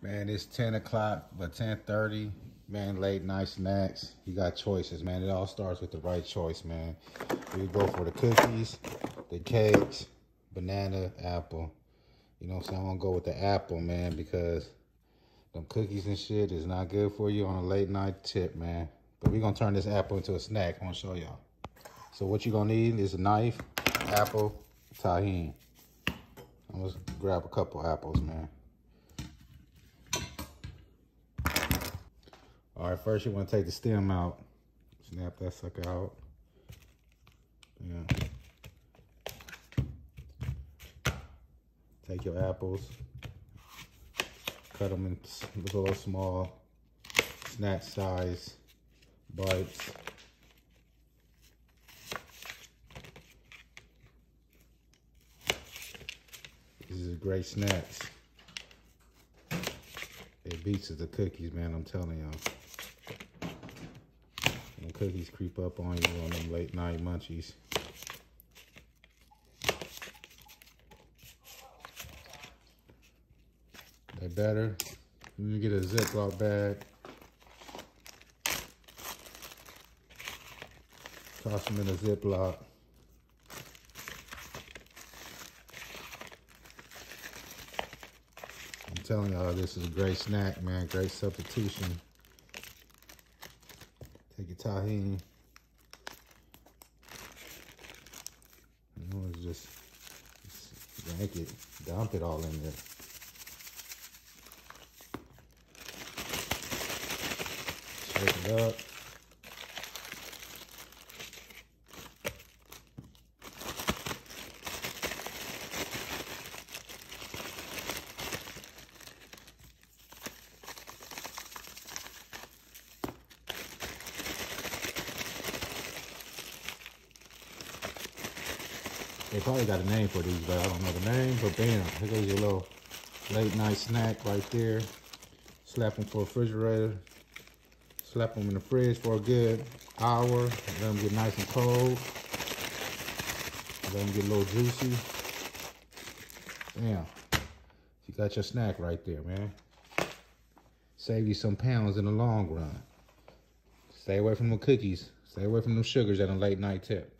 Man, it's 10 o'clock, but 10:30, man, late night snacks. You got choices, man. It all starts with the right choice, man. You go for the cookies, the cakes, banana, apple. You know what I'm saying? I'm gonna go with the apple, man, because them cookies and shit is not good for you on a late night tip, man. But we're gonna turn this apple into a snack. I'm gonna show y'all. So what you're gonna need is a knife, apple, Tajin. I'm gonna grab a couple apples, man. All right, first you want to take the stem out. Snap that sucker out. Yeah. Take your apples, cut them in little small snack size bites. This is great snacks. It beats the cookies, man, I'm telling y'all. When cookies creep up on you on them late night munchies. They better. You get a Ziploc bag. Toss them in a Ziploc. I'm telling y'all, this is a great snack, man. Great substitution. Take your Tajin. You know, it's just yank it, dump it all in there. Shake it up. They probably got a name for these, but I don't know the name. But bam, here goes your little late night snack right there. Slap them for a refrigerator. Slap them in the fridge for a good hour. Let them get nice and cold. Let them get a little juicy. Bam. You got your snack right there, man. Save you some pounds in the long run. Stay away from the cookies. Stay away from them sugars at a late night tip.